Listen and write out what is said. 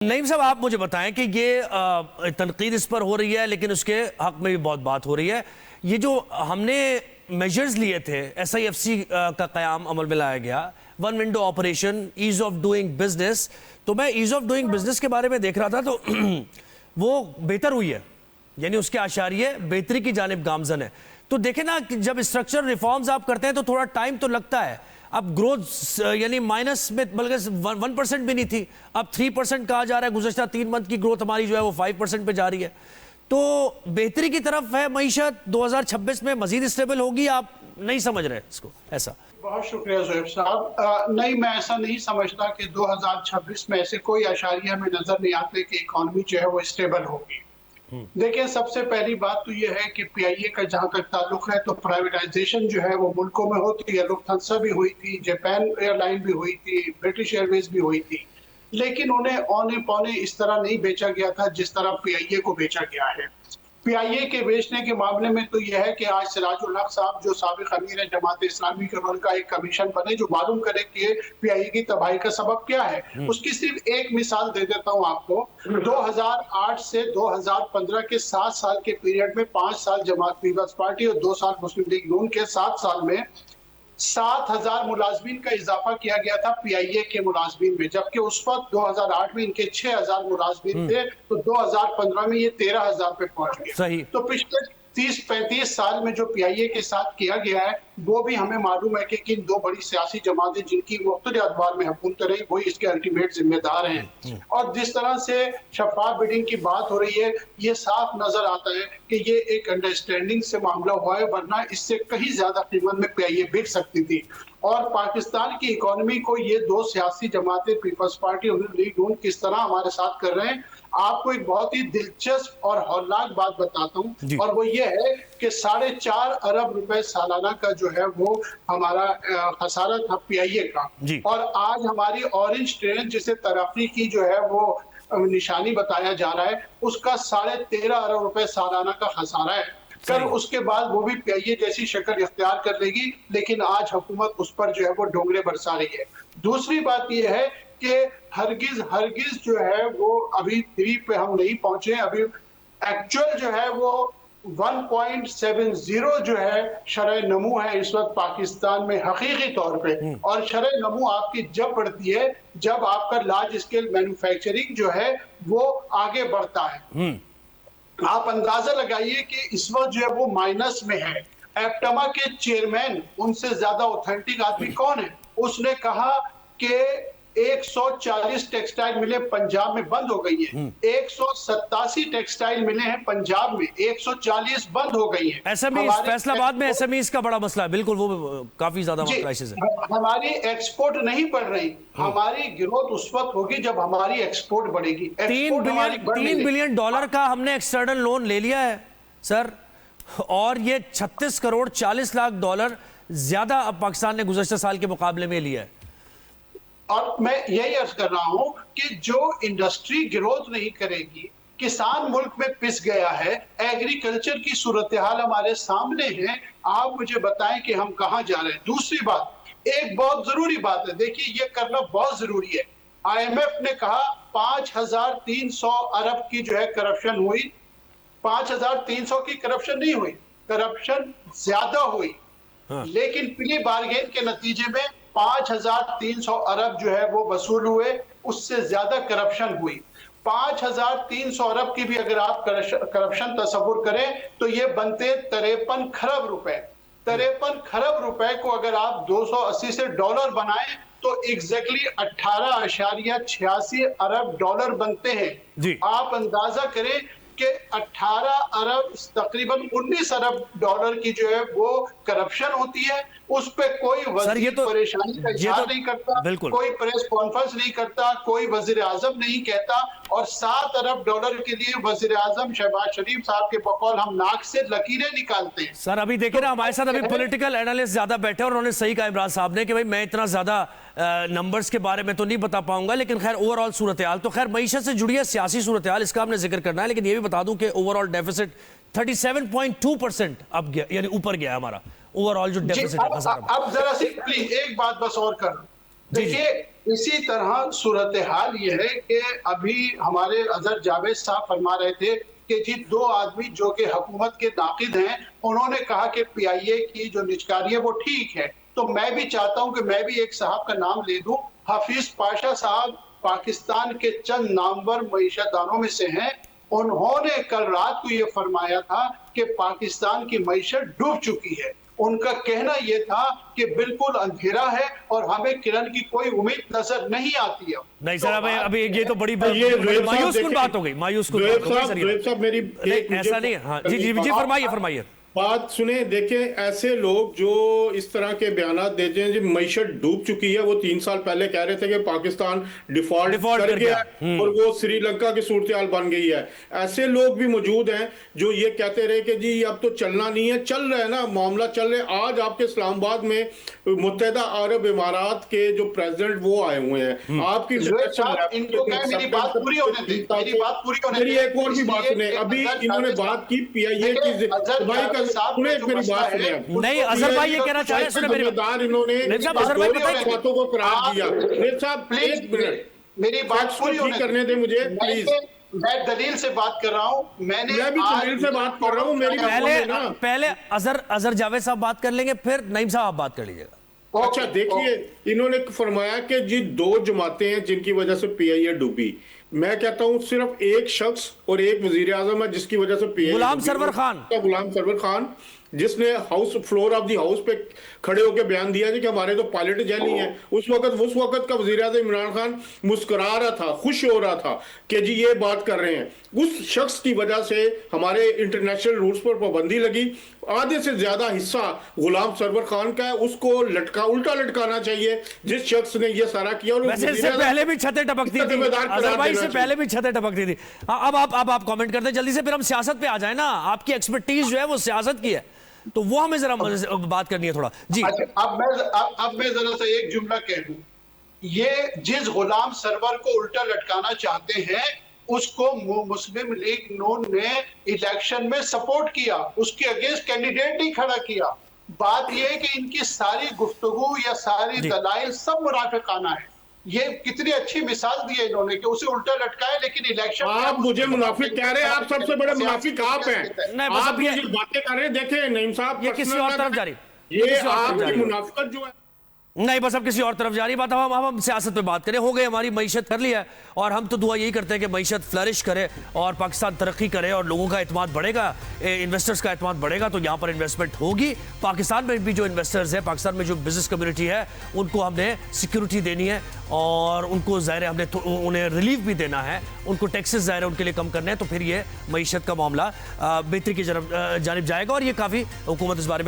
नईम साहब, आप मुझे बताएं कि ये तनकीद इस पर हो रही है, लेकिन उसके हक में भी बहुत बात हो रही है। ये जो हमने मेजर्स लिए थे, SIFC का क़याम अमल में लाया गया, one window operation, ease of doing business. तो मैं ईज ऑफ डूइंग बिजनेस के बारे में देख रहा था, तो वो बेहतर हुई है, यानी उसके आशारिये बेहतरी की जानिब गामजन है। तो देखें ना कि जब स्ट्रक्चरल रिफॉर्म्स आप करते हैं तो थोड़ा टाइम तो लगता है। अब ग्रोथ यानी माइनस में, बल्कि 1% भी नहीं थी, अब 3% कहा जा रहा है। गुज़श्ता 3 मंथ की ग्रोथ हमारी जो है वो 5% पे जा रही है। तो बेहतरी की तरफ है मईशत। 2026 में मजीद स्टेबल होगी, आप नहीं समझ रहे इसको ऐसा? बहुत शुक्रिया ज़ोहैब साहब। नहीं, मैं ऐसा नहीं समझता कि 2026 में ऐसे कोई आशारिया में नजर नहीं आते कि इकॉनमी जो है वो स्टेबल होगी। देखिए, सबसे पहली बात तो ये है कि PIA का जहां तक ताल्लुक है तो प्राइवेटाइजेशन जो है वो मुल्कों में होती है। लुफ्थांसा भी हुई थी, जापान एयरलाइन भी हुई थी, ब्रिटिश एयरवेज भी हुई थी, लेकिन उन्हें औने पौने इस तरह नहीं बेचा गया था जिस तरह PIA को बेचा गया है। PIA के बेचने के मामले में तो यह है कि आज सिराजुल हक साहब जो साबिक अमीर है जमात इस्लामी के, उनका एक कमीशन बने जो मालूम करे कि PIA की तबाही का सबब क्या है। उसकी सिर्फ एक मिसाल दे देता हूं आपको। 2008 से 2015 के 7 साल के पीरियड में 5 साल जमात पीपल्स पार्टी और 2 साल मुस्लिम लीग नून के 7 साल में 7,000 मुलाजमीन का इजाफा किया गया था PIA के मुलाजमीन में, जबकि उस वक्त 2008 में इनके 6,000 मुलाजमीन थे, तो 2015 में ये 13,000 पे पहुंच गए। सही। तो पिछले 30-35 साल में जो PIA के साथ किया गया है वो भी हमें मालूम है कि किन दो बड़ी सियासी जमातें जिनकी मुख्तलिफ अदवार में हुकूमत रही वही इसके अल्टीमेट जिम्मेदार हैं। और जिस तरह से शफाफ बिडिंग की बात हो रही है, ये साफ नजर आता है कि ये एक अंडरस्टैंडिंग से मामला हुआ है, वरना इससे कहीं ज्यादा कीमत में PIA बिक सकती थी। और पाकिस्तान की इकोनॉमी को ये दो सियासी जमातें, पीपल्स पार्टी और लीग नून, किस तरह हमारे साथ कर रहे हैं। आपको एक बहुत ही दिलचस्प और हौलनाक बात बताता हूं, और वो ये है कि 4.5 अरब रुपए सालाना का जो है वो हमारा खसारा था PIA का, और आज हमारी ऑरेंज ट्रेन जिसे तरक्की की जो है वो निशानी बताया जा रहा है, उसका 13.5 अरब रुपए सालाना का खसारा है। कर उसके बाद वो भी PIA जैसी शक्ल इख्तियार कर लेगी, लेकिन आज हुकूमत उस पर जो है वो डोंगरे बरसा रही है। दूसरी बात ये है कि हरगिज जो है वो अभी 3 पे हम नहीं पहुंचे। अभी एक्चुअल जो है वो 1.70 जो है शरह नमू है इस वक्त पाकिस्तान में हकीकी तौर पे। और शरह नमू आपकी जब बढ़ती है जब आपका लार्ज स्केल मैन्युफैक्चरिंग जो है वो आगे बढ़ता है। आप अंदाजा लगाइए कि इस वक्त जो है वो माइनस में है। एप्टमा के चेयरमैन, उनसे ज्यादा ऑथेंटिक आदमी कौन है? उसने कहा कि 140 टेक्सटाइल मिलें पंजाब में बंद हो गई है। 187 टेक्सटाइल मिले हैं पंजाब में, 140 बंद हो गई है। SMEs, फैसलाबाद में SMEs का बड़ा मसला है, बिल्कुल वो काफी ज्यादा क्राइसिस है। हमारी एक्सपोर्ट नहीं बढ़ रही। हमारी ग्रोथ उस वक्त होगी जब हमारी एक्सपोर्ट बढ़ेगी। 3 बिलियन डॉलर का हमने एक्सटर्नल लोन ले लिया है सर, और ये 36 करोड़ 40 लाख डॉलर ज्यादा अब पाकिस्तान ने गुज़श्ता साल के मुकाबले में लिया है। और मैं यही अर्ज कर रहा हूं कि जो इंडस्ट्री ग्रोथ नहीं करेगी, किसान मुल्क में पिस गया है, एग्रीकल्चर की सूरत हाल हमारे सामने है। आप मुझे बताएं कि हम कहां जा रहे हैं। दूसरी बात, एक बहुत जरूरी बात है, देखिए ये करना बहुत जरूरी है। IMF ने कहा 5,300 अरब की जो है करप्शन हुई। 5,300 की करप्शन नहीं हुई, करप्शन ज्यादा हुई। लेकिन प्री बार्गेन के नतीजे में 5,300 अरब जो है वो वसूल हुए, उससे ज्यादा करप्शन हुई। 5,300 अरब की भी अगर आप करप्शन तस्वुर करें तो ये बनते 53 खरब रुपए। 53 खरब रुपए को अगर आप 280 से डॉलर बनाएं तो एग्जैक्टली 18.86 अरब डॉलर बनते हैं। आप अंदाजा करें कि 18 अरब तकरीबन 19 अरब डॉलर की जो है वो करप्शन होती है। उस पे कोई वजीर परेशानी का इजहार नहीं करता, कोई प्रेस कॉन्फ्रेंस नहीं करता, कोई वजीर आजम नहीं कहता। और 7 अरब डॉलर के लिए वजीर आजम शहबाज शरीफ साहब के बकौल हम नाक से लकीरें निकालते हैं। सर अभी देखिए ना, हमारे साथ अभी पॉलिटिकल एनालिस्ट ज्यादा बैठे और उन्होंने सही कहा इमरान साहब ने कि भाई मैं इतना ज्यादा नंबर्स के बारे में तो नहीं बता पाऊंगा, लेकिन खैर ओवरऑल सूरत हाल तो खैर मईशत से जुड़ी है, सियासी सूरत हाल इसका हमने जिक्र करना है। लेकिन ये भी बता दूं कि ओवरऑल डेफिसिट 37.2% अब गया, यानी ऊपर गया हमारा ओवरऑल जो डेफिसिट है। अब जरा सी प्लीज एक बात बस और कर, देखिए, इसी तरह सूरत हाल ये है कि अभी हमारे अजहर जावेद साहब फरमा रहे थे कि जी 2 आदमी जो कि हुकूमत के नाकिद हैं, उन्होंने कहा कि पीआईए की जो निजकारी है वो ठीक है। तो मैं भी चाहता हूं कि मैं भी एक साहब का नाम ले दूं। हफीज पाशा साहब पाकिस्तान के चंद नामवर मईशतदानों में से हैं। उन्होंने कल रात को ये फरमाया था कि पाकिस्तान की मईशत डूब चुकी है। उनका कहना यह था कि बिल्कुल अंधेरा है और हमें किरण की कोई उम्मीद नजर नहीं आती है। नहीं सर, अभी ये तो बड़ी मायूस कुन बात हो गई, मायूस कुन बात हो गई सर। मेरी ऐसा नहीं है। हाँ जी जी जी, फरमाइए। बात सुने, देखें ऐसे लोग जो इस तरह के बयानात देते हैं, जब मईशत डूब चुकी है, वो 3 साल पहले कह रहे थे कि पाकिस्तान डिफॉल्ट कर गया और वो श्रीलंका की सूरत हाल बन गई है। ऐसे लोग भी मौजूद हैं जो ये कहते रहे कि जी अब तो चलना नहीं है, चल रहा है ना, मामला चल रहा है। आज आपके इस्लामाबाद में मुत्तहदा अरब इमारात के जो प्रेसिडेंट वो आए हुए हैं। आपकी मेरी एक और भी बात सुने, अभी इन्होंने बात की पीआईए की नहीं, अजहर भाई ये कहना चाह रहे हैं, इन्होंने बातों को करार दिया। साहब प्लीज मेरी बात पूरी करने दें मुझे, प्लीज। मैं दलील से बात कर रहा हूं। मैं भी दलील से बात कर रहा हूं। मेरी पहले अजहर जावेद साहब बात कर लेंगे, फिर नईम साहब आप बात कर लीजिएगा। अच्छा देखिए, इन्होंने फरमाया कि जी 2 जमातें हैं जिनकी वजह से पीआईए डूबी। मैं कहता हूं सिर्फ एक शख्स और एक वजीर आजम है जिसकी वजह से पीआईए, गुलाम सरवर खान, जिसने house floor of the house पे खड़े होकर बयान दिया कि हमारे तो पायलट जेल ही है। उस वक्त का वजीर आज़म इमरान खान मुस्कुरा रहा था, खुश हो रहा था कि जी ये बात कर रहे हैं। उस शख्स की वजह से हमारे इंटरनेशनल रूल्स पर पाबंदी लगी। आधे से ज्यादा हिस्सा गुलाम सरवर खान का है, उसको उल्टा लटकाना चाहिए जिस शख्स ने ये सारा किया। और वैसे इससे पहले भी छतें टपकती थी, अजहर भाई से पहले भी छतें टपकती थी। अब आप कमेंट करते हैं जल्दी से, फिर हम सियासत पे आ जाए ना। आपकी एक्सपर्टीज जो है वो सियासत की है, तो वो हमें जरा बात करनी है थोड़ा जी। अब मैं जरा सा एक जुमला कह दूं। ये जिस गुलाम सरवर को उल्टा लटकाना चाहते हैं उसको मुस्लिम लीग नून ने इलेक्शन में सपोर्ट किया, उसके अगेंस्ट कैंडिडेट नहीं खड़ा किया। बात यह है कि इनकी सारी गुफ्तगू या सारी दलाइल सब मुनाफिकाना है। ये कितनी अच्छी मिसाल दी है इन्होंने कि उसे उल्टा लटकाया, लेकिन इलेक्शन आप मुझे मुनाफिक कह रहे हैं। आप सबसे बड़े मुनाफिक आप हैं। आप ये बातें कर रहे हैं। देखें नईम साहब, ये किसी और तरफ जा रही, ये आपकी मुनाफिकत जो है नहीं, बस अब किसी और तरफ जा रही बात। हम सियासत पे बात करें। हो गए, हमारी मईशत कर लिया है और हम तो दुआ यही करते हैं कि मईशत फ्लरिश करे और पाकिस्तान तरक्की करे और लोगों का एतमाद बढ़ेगा, इन्वेस्टर्स का एतमाद बढ़ेगा तो यहाँ पर इन्वेस्टमेंट होगी। पाकिस्तान में भी जो इन्वेस्टर्स है, पाकिस्तान में जो बिजनेस कम्युनिटी है, उनको हमने सिक्योरिटी देनी है और उनको ज़ाहिर है हमने उन्हें रिलीफ भी देना है, उनको टैक्सेस ज़ाहिर है उनके लिए कम करने हैं। तो फिर ये मईशत का मामला बेहतरी की जानिब जाएगा और ये काफ़ी हुकूमत इस बारे में